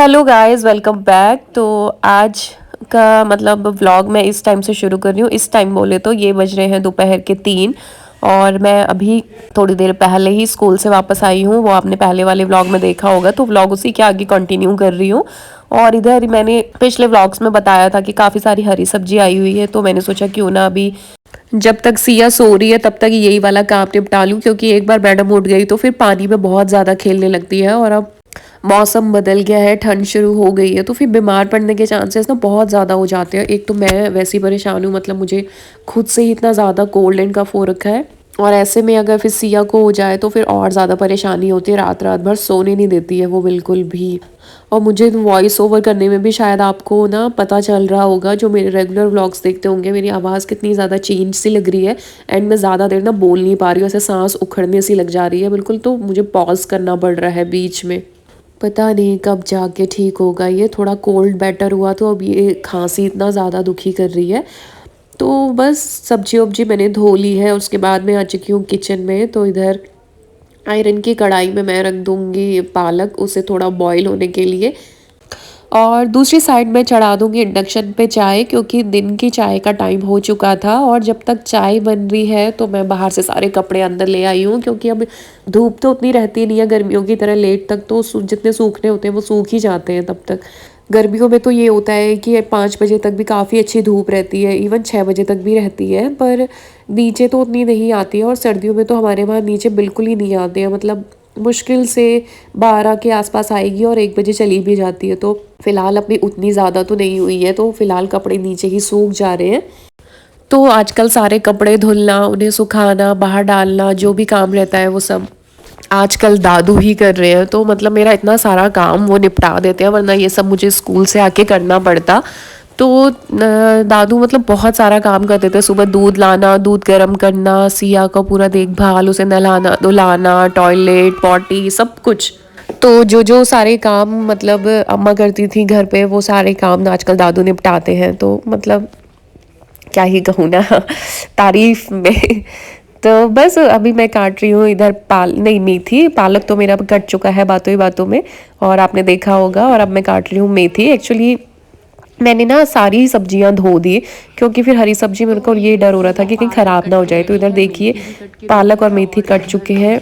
Hello guys, welcome back. तो आज का मतलब व्लॉग मैं इस टाइम से शुरू कर रही हूँ। इस टाइम बोले तो ये बज रहे हैं दोपहर के 3 और मैं अभी थोड़ी देर पहले ही स्कूल से वापस आई हूँ। वो आपने पहले वाले व्लॉग में देखा होगा, तो व्लॉग उसी के आगे कंटिन्यू कर रही हूँ। और इधर मैंने पिछले व्लॉग्स में बताया था कि काफ़ी सारी हरी सब्जी आई हुई है, तो मैंने सोचा क्यों ना अभी जब तक सिया सो रही है तब तक यही वाला काम निपटा लूँ, क्योंकि एक बार मैडम उठ गई तो फिर पानी में बहुत ज़्यादा खेलने लगती है। और अब मौसम बदल गया है, ठंड शुरू हो गई है, तो फिर बीमार पड़ने के चांसेस ना बहुत ज़्यादा हो जाते हैं। एक तो मैं वैसे ही परेशान हूँ, मतलब मुझे खुद से ही इतना ज़्यादा कोल्ड एंड कफ हो रखा है, और ऐसे में अगर फिर सिया को हो जाए तो फिर और ज़्यादा परेशानी होती है। रात रात भर सोने नहीं देती है वो बिल्कुल भी। और मुझे वॉइस ओवर करने में भी शायद आपको ना पता चल रहा होगा, जो मेरे रेगुलर व्लॉग्स देखते होंगे, मेरी आवाज़ कितनी ज़्यादा चेंज सी लग रही है। एंड मैं ज़्यादा देर ना बोल नहीं पा रही हूँ, ऐसे सांस उखड़ने सी लग जा रही है बिल्कुल, तो मुझे पॉज करना पड़ रहा है बीच में। पता नहीं कब जाके ठीक होगा। ये थोड़ा कोल्ड बेटर हुआ तो अब ये खांसी इतना ज़्यादा दुखी कर रही है। तो बस सब्जी वब्जी मैंने धो ली है, उसके बाद मैं आ चुकी हूँ किचन में। तो इधर आयरन की कढ़ाई में मैं रख दूँगी पालक, उसे थोड़ा बॉईल होने के लिए। और दूसरी साइड में चढ़ा दूँगी इंडक्शन पे चाय, क्योंकि दिन की चाय का टाइम हो चुका था। और जब तक चाय बन रही है तो मैं बाहर से सारे कपड़े अंदर ले आई हूँ, क्योंकि अब धूप तो उतनी रहती नहीं है गर्मियों की तरह लेट तक, तो जितने सूखने होते हैं वो सूख ही जाते हैं तब तक। गर्मियों में तो ये होता है कि 5 बजे तक भी काफ़ी अच्छी धूप रहती है, इवन 6 बजे तक भी रहती है, पर नीचे तो उतनी नहीं आती है। और सर्दियों में तो हमारे वहाँ नीचे बिल्कुल ही नहीं आते हैं, मतलब मुश्किल से 12 के आसपास आएगी और 1 बजे चली भी जाती है। तो फिलहाल अभी उतनी ज़्यादा तो नहीं हुई है, तो फिलहाल कपड़े नीचे ही सूख जा रहे हैं। तो आजकल सारे कपड़े धुलना, उन्हें सुखाना, बाहर डालना, जो भी काम रहता है वो सब आजकल दादू ही कर रहे हैं। तो मतलब मेरा इतना सारा काम वो निपटा देते हैं, वरना ये सब मुझे स्कूल से आके करना पड़ता। तो दादू मतलब बहुत सारा काम करते थे। सुबह दूध लाना, दूध गर्म करना, सिया का पूरा देखभाल, उसे नहलाना धुलाना, टॉयलेट पॉटी सब कुछ। तो जो जो सारे काम मतलब अम्मा करती थी घर पे, वो सारे काम आजकल दादू निपटाते हैं। तो मतलब क्या ही कहूँ ना तारीफ में। तो बस अभी मैं काट रही हूँ इधर नहीं, मेथी। पालक तो मेरा कट चुका है बातों ही बातों में, और आपने देखा होगा। और अब मैं काट रही हूँ मेथी। एक्चुअली मैंने ना सारी सब्जियां धो दी, क्योंकि फिर हरी सब्जी मेरे को ये डर हो रहा था कि कहीं ख़राब ना हो जाए। तो इधर देखिए पालक और मेथी कट चुके हैं।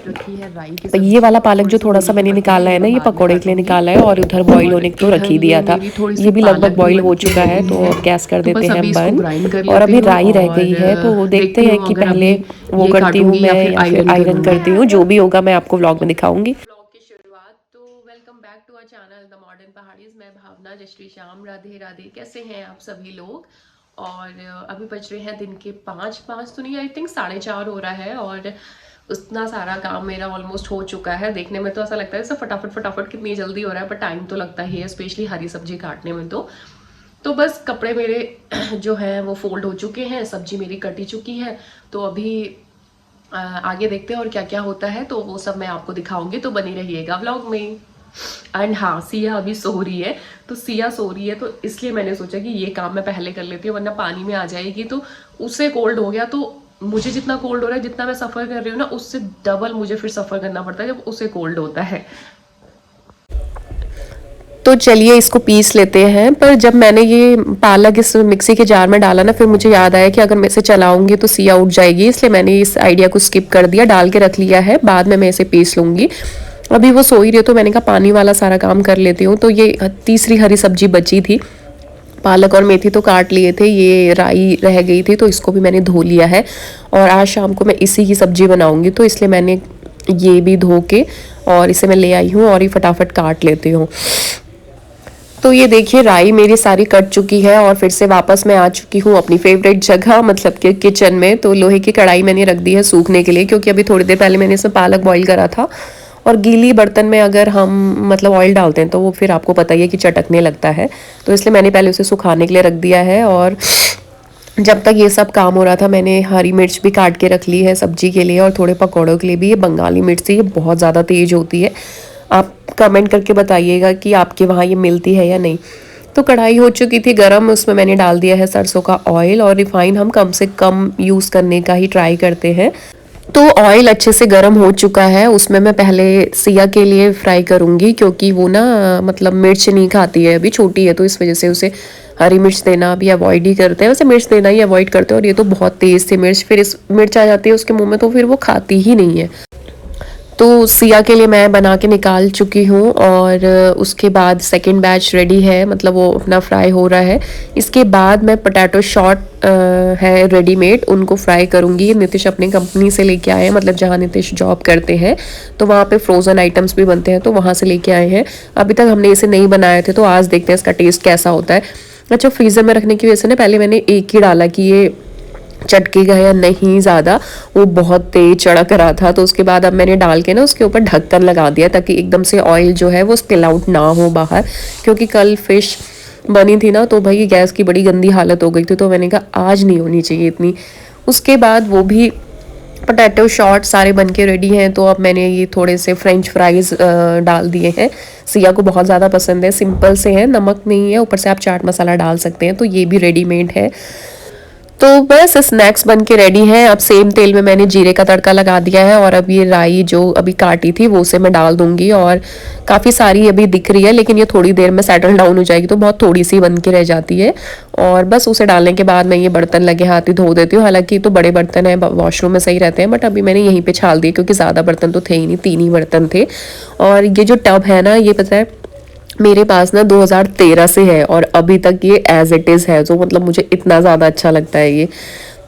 ये वाला पालक जो थोड़ा सा मैंने निकाला है ना, ये पकौड़े के लिए निकाला है, और उधर बॉईल होने को तो रख ही दिया था। ये भी लगभग बॉईल हो चुका है, तो अब गैस कर देते हैं बंद। और अभी राई रह गई है, तो देखते हैं कि पहले वो करती हूँ मैं या फिर आयरन करती हूँ। जो भी होगा मैं आपको व्लॉग में दिखाऊंगी। व्लॉग की शुरुआत। तो welcome back to our channel the modern Paharis. मैं भावना, जय श्री श्याम, राधे राधे। कैसे हैं आप सभी लोग? और अभी बज रहे हैं दिन के 5 तो नहीं, आई थिंक 4:30 हो रहा है। और उतना सारा काम मेरा ऑलमोस्ट हो चुका है। देखने में तो ऐसा लगता है जैसे फटाफट फटाफट कितनी जल्दी हो रहा है, पर टाइम तो लगता ही है, स्पेशली हरी सब्जी काटने में। तो बस कपड़े मेरे जो है वो फोल्ड हो चुके हैं, सब्जी मेरी कटी चुकी है। तो अभी आगे देखते हैं और क्या क्या होता है, तो वो सब मैं आपको दिखाऊंगी, तो बनी रहिएगा व्लॉग में। एंड हाँ, सिया अभी सो रही है। तो सिया सो रही है तो इसलिए मैंने सोचा कि ये काम मैं पहले कर लेती हूँ, वरना पानी में आ जाएगी तो उससे कोल्ड हो गया तो मुझे जितना कोल्ड हो रहा है, जितना मैं सफ़र कर रही हूँ ना, उससे डबल मुझे फिर सफ़र करना पड़ता है जब उसे कोल्ड होता है। तो चलिए इसको पीस लेते हैं। पर जब मैंने ये पालक इस मिक्सी के जार में डाला ना, फिर मुझे याद आया कि अगर मैं इसे चलाऊंगी तो सिया उठ जाएगी, इसलिए मैंने इस आइडिया को स्किप कर दिया, डाल के रख लिया है। बाद में मैं इसे पीस लूँगी। अभी वो सो ही रही है, तो मैंने कहा पानी वाला सारा काम कर लेती हूँ। तो ये तीसरी हरी सब्जी बची थी। पालक और मेथी तो काट लिए थे, ये राई रह गई थी, तो इसको भी मैंने धो लिया है। और आज शाम को मैं इसी की सब्जी बनाऊंगी, तो इसलिए मैंने ये भी धो के और इसे मैं ले आई हूँ और ये फटाफट काट लेती हूँ। तो ये देखिए राई मेरी सारी कट चुकी है, और फिर से वापस मैं आ चुकी हूँ अपनी फेवरेट जगह, मतलब कि किचन में। तो लोहे की कढ़ाई मैंने रख दी है सूखने के लिए, क्योंकि अभी थोड़ी देर पहले मैंने इसमें पालक बॉईल करा था। और गीली बर्तन में अगर हम मतलब ऑयल डालते हैं तो वो फिर आपको पता ही है कि चटकने लगता है, तो इसलिए मैंने पहले उसे सुखाने के लिए रख दिया है। और जब तक ये सब काम हो रहा था, मैंने हरी मिर्च भी काट के रख ली है सब्जी के लिए, और थोड़े पकौड़ों के लिए भी। ये बंगाली मिर्च, ये बहुत ज़्यादा तेज़ होती है। आप कमेंट करके बताइएगा कि आपके वहाँ ये मिलती है या नहीं। तो कढ़ाई हो चुकी थी गरम, उसमें मैंने डाल दिया है सरसों का ऑयल। और रिफाइन हम कम से कम यूज़ करने का ही ट्राई करते हैं। तो ऑयल अच्छे से गर्म हो चुका है, उसमें मैं पहले सिया के लिए फ्राई करूँगी क्योंकि वो ना मतलब मिर्च नहीं खाती है, अभी छोटी है तो इस वजह से उसे हरी मिर्च देना अभी अवॉइड ही करते हैं। वैसे मिर्च देना ही अवॉइड करते हैं और ये तो बहुत तेज़ थी मिर्च, फिर इस मिर्च आ जाती है उसके मुंह में तो फिर वो खाती ही नहीं है। तो सिया के लिए मैं बना के निकाल चुकी हूँ और उसके बाद सेकंड बैच रेडी है, मतलब वो अपना फ्राई हो रहा है। इसके बाद मैं पोटैटो शॉट है रेडीमेड, उनको फ्राई करूँगी। नितिश अपनी कंपनी से लेके आए हैं, मतलब जहाँ नितिश जॉब करते हैं तो वहाँ पे फ्रोज़न आइटम्स भी बनते हैं तो वहाँ से लेके आए हैं। अभी तक हमने इसे नहीं बनाए थे तो आज देखते हैं इसका टेस्ट कैसा होता है। अच्छा, फ्रीज़र में रखने की वजह से ना पहले मैंने एक ही डाला कि ये चटकेगा या नहीं ज़्यादा, वो बहुत तेज चढ़क रहा था। तो उसके बाद अब मैंने डाल के ना उसके ऊपर ढक्कन लगा दिया ताकि एकदम से ऑयल जो है वो स्पिल आउट ना हो बाहर, क्योंकि कल फिश बनी थी ना तो भाई गैस की बड़ी गंदी हालत हो गई थी, तो मैंने कहा आज नहीं होनी चाहिए इतनी। उसके बाद वो भी पोटैटो शॉट सारे बन के रेडी हैं। तो अब मैंने ये थोड़े से फ्रेंच फ्राइज़ डाल दिए हैं। सिया को बहुत ज़्यादा पसंद है, सिंपल से है, नमक नहीं है, ऊपर से आप चाट मसाला डाल सकते हैं, तो ये भी रेडीमेड है। तो बस स्नैक्स बन के रेडी हैं। अब सेम तेल में मैंने जीरे का तड़का लगा दिया है और अब ये राई जो अभी काटी थी वो उसे मैं डाल दूंगी, और काफ़ी सारी अभी दिख रही है लेकिन ये थोड़ी देर में सेटल डाउन हो जाएगी तो बहुत थोड़ी सी बन के रह जाती है। और बस उसे डालने के बाद मैं ये बर्तन लगे हाथ ही धो देती हूँ। हालांकि तो बड़े बर्तन हैं, वॉशरूम में सही रहते हैं, बट अभी मैंने यहीं पर छाल दिए क्योंकि ज़्यादा बर्तन तो थे ही नहीं, 3 ही बर्तन थे। और ये जो टब है ना, ये पता है मेरे पास ना 2013 से है और अभी तक ये एज इट इज़ है, तो मतलब मुझे इतना ज़्यादा अच्छा लगता है ये।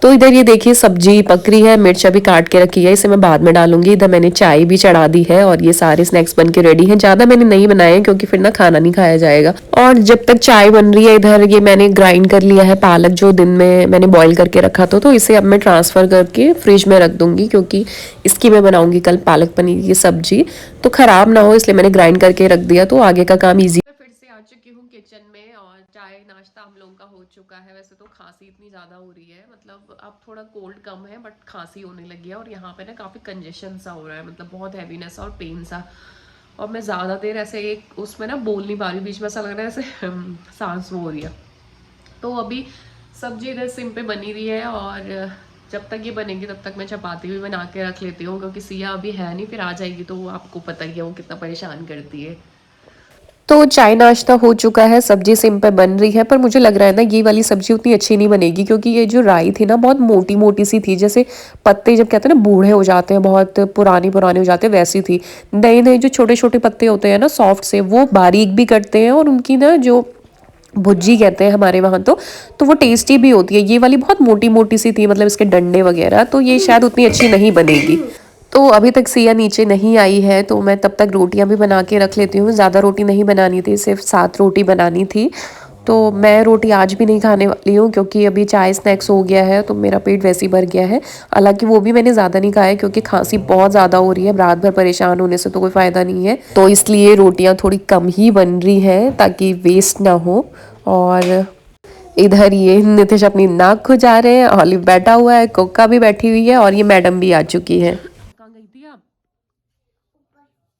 तो इधर ये देखिए सब्जी पक रही है, मिर्च अभी काट के रखी है, इसे मैं बाद में डालूंगी। इधर मैंने चाय भी चढ़ा दी है और ये सारे स्नैक्स बन के रेडी हैं। ज़्यादा मैंने नहीं बनाए हैं क्योंकि फिर ना खाना नहीं खाया जाएगा। और जब तक चाय बन रही है इधर ये मैंने ग्राइंड कर लिया है पालक, जो दिन में मैंने बॉईल करके रखा था, तो इसे अब मैं ट्रांसफ़र करके फ्रिज में रख दूंगी क्योंकि इसकी मैं बनाऊंगी कल पालक पनीर की सब्जी, तो ख़राब ना हो इसलिए मैंने ग्राइंड करके रख दिया, तो आगे का काम ईजी। फिर से आ चुकी हूँ किचन में और चाय नाश्ता हम लोगों का हो चुका है। वैसे तो खांसी इतनी ज़्यादा हो रही है, मतलब अब थोड़ा कोल्ड कम है बट खांसी होने लगी है, और यहाँ पे ना काफ़ी कंजेशन सा हो रहा है, मतलब बहुत हैवीनेस और पेन सा, और मैं ज़्यादा देर ऐसे एक उसमें ना बोल नहीं पा रही, बीच में ऐसा लग रहा है ऐसे सांस वो हो रही है। तो अभी सब्जी इधर सिम पे बनी हुई है और जब तक ये बनेगी तब तक मैं चपाती भी बना के रख लेती हूँ, क्योंकि सिया अभी है नहीं, फिर आ जाएगी तो आपको पता ही है वो कितना परेशान करती है। तो चाय नाश्ता हो चुका है, सब्जी सिम पे बन रही है, पर मुझे लग रहा है ना ये वाली सब्जी उतनी अच्छी नहीं बनेगी क्योंकि ये जो राई थी ना बहुत मोटी मोटी सी थी, जैसे पत्ते जब कहते हैं ना बूढ़े हो जाते हैं, बहुत पुराने पुराने हो जाते हैं, वैसी थी। नए नए जो छोटे छोटे पत्ते होते हैं ना सॉफ्ट से, वो बारीक भी कटते हैं और उनकी ना जो भुज्जी कहते हैं हमारे वहाँ तो वो टेस्टी भी होती है। ये वाली बहुत मोटी मोटी सी थी, मतलब इसके डंडे वगैरह, तो ये शायद उतनी अच्छी नहीं बनेगी। तो अभी तक सिया नीचे नहीं आई है तो मैं तब तक रोटियां भी बना के रख लेती हूँ। ज़्यादा रोटी नहीं बनानी थी, सिर्फ 7 रोटी बनानी थी, तो मैं रोटी आज भी नहीं खाने वाली हूँ क्योंकि अभी चाय स्नैक्स हो गया है तो मेरा पेट वैसे ही भर गया है। हालांकि वो भी मैंने ज़्यादा नहीं खाया क्योंकि खांसी बहुत ज़्यादा हो रही है, रात भर परेशान होने से तो कोई फ़ायदा नहीं है, तो इसलिए रोटियाँ थोड़ी कम ही बन रही हैं ताकि वेस्ट ना हो। और इधर ये नितिश अपनी नाक खुजा रहे हैं, ऑलिव बैठा हुआ है, कोका भी बैठी हुई है और ये मैडम भी आ चुकी है। कहाँ गई थी आप?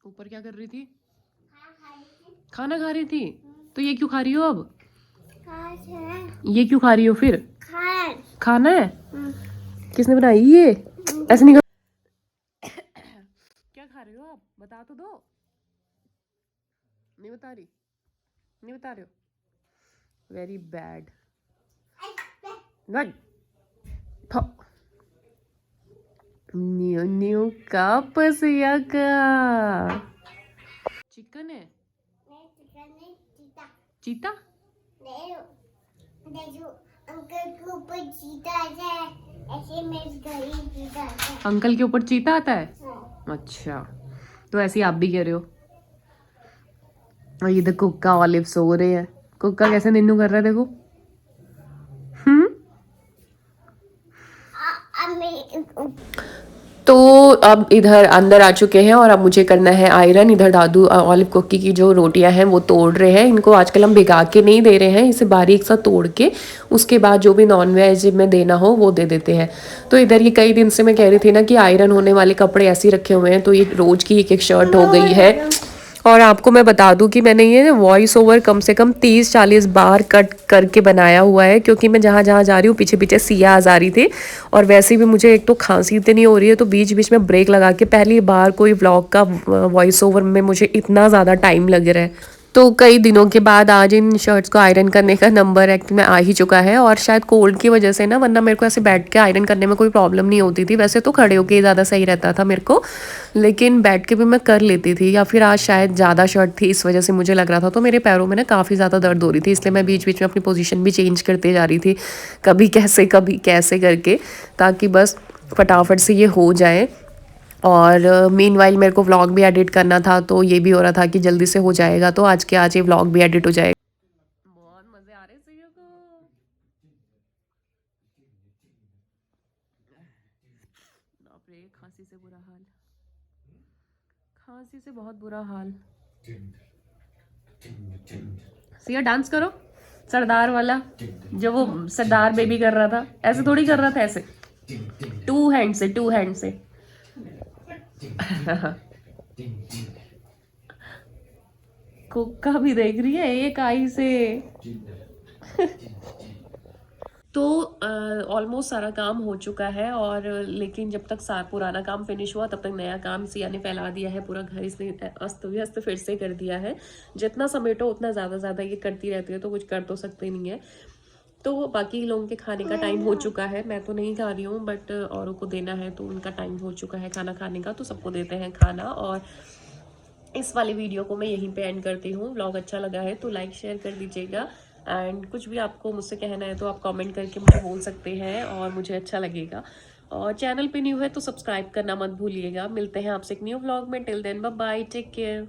ऊपर क्या कर रही थी? खाना खा रही थी। तो ये क्यों खा रही हो अब? ये क्यों खा रही हो फिर? खाना है? किसने बनाई ये? ऐसे नहीं क्या खा रही हो आप? बता तो दो। नहीं बता रही? नहीं बता रहे हो? Very bad. New new cup Siya का चिकन है। चीता अंकल के ऊपर चीता आता है। अच्छा, तो ऐसे आप भी कह रहे हो। और इधर कुक्का ऑलिव सो रहे हैं। कुक्का कैसे निन्नू कर रहा है देखो। तो अब इधर अंदर आ चुके हैं और अब मुझे करना है आयरन। इधर दादू ऑलिव कुकी की जो रोटियां हैं वो तोड़ रहे हैं। इनको आजकल हम भिगा के नहीं दे रहे हैं, इसे बारीक सा तोड़ के उसके बाद जो भी नॉन वेज में देना हो वो दे देते हैं। तो इधर ये कई दिन से मैं कह रही थी ना कि आयरन होने वाले कपड़े ऐसे ही रखे हुए हैं, तो ये रोज की एक एक शर्ट हो गई है। और आपको मैं बता दूं कि मैंने ये वॉइस ओवर कम से कम 30-40 बार कट करके बनाया हुआ है, क्योंकि मैं जहाँ जहाँ जा रही हूँ पीछे पीछे सिया आ जा रही थी। और वैसे भी मुझे एक तो खांसी इतनी हो रही है, तो बीच बीच में ब्रेक लगा के पहली बार कोई व्लॉग का वॉइस ओवर में मुझे इतना ज़्यादा टाइम लग रहा है। तो कई दिनों के बाद आज इन शर्ट्स को आयरन करने का नंबर एक्ट में आ ही चुका है, और शायद कोल्ड की वजह से ना, वरना मेरे को ऐसे बैठ के आयरन करने में कोई प्रॉब्लम नहीं होती थी। वैसे तो खड़े होके ज़्यादा सही रहता था मेरे को, लेकिन बैठ के भी मैं कर लेती थी। या फिर आज शायद ज़्यादा शर्ट थी इस वजह से मुझे लग रहा था, तो मेरे पैरों में ना काफ़ी ज़्यादा दर्द हो रही थी, इसलिए मैं बीच बीच में अपनी पोजीशन भी चेंज करते जा रही थी, कभी कैसे करके, ताकि बस फटाफट से ये हो जाए। और मीनवाइल मेरे को व्लॉग भी एडिट करना था, तो ये भी हो रहा था कि जल्दी से हो जाएगा, तो आज के आज ये व्लॉग भी एडिट हो जाएगा। बहुत मजे आ रहे हैं सिया को। बाप रे, खांसी से बुरा हाल, खांसी से बहुत बुरा हाल। सिया डांस करो, सरदार वाला, जो वो सरदार बेबी कर रहा था, ऐसे थोड़ी कर रहा था, ऐसे टू हैंड से, टू हैंड से। कुक्का भी देख रही है एक आई से। तो ऑलमोस्ट सारा काम हो चुका है, और लेकिन जब तक पुराना काम फिनिश हुआ तब तक नया काम सिया ने फैला दिया है, पूरा घर इसने अस्त व्यस्त फिर से कर दिया है। जितना समेटो उतना ज़्यादा ये करती रहती है, तो कुछ कर तो सकते नहीं है। तो बाकी लोगों के खाने का टाइम हो चुका है, मैं तो नहीं खा रही हूँ, बट औरों को देना है, तो उनका टाइम हो चुका है खाना खाने का, तो सबको देते हैं खाना। और इस वाली वीडियो को मैं यहीं पे एंड करती हूँ। व्लॉग अच्छा लगा है तो लाइक शेयर कर दीजिएगा, एंड कुछ भी आपको मुझसे कहना है तो आप कमेंट करके मुझे बोल सकते हैं, और मुझे अच्छा लगेगा। और चैनल पे न्यू है तो सब्सक्राइब करना मत भूलिएगा। मिलते हैं आपसे एक न्यू व्लॉग में। Till then bye bye, take care.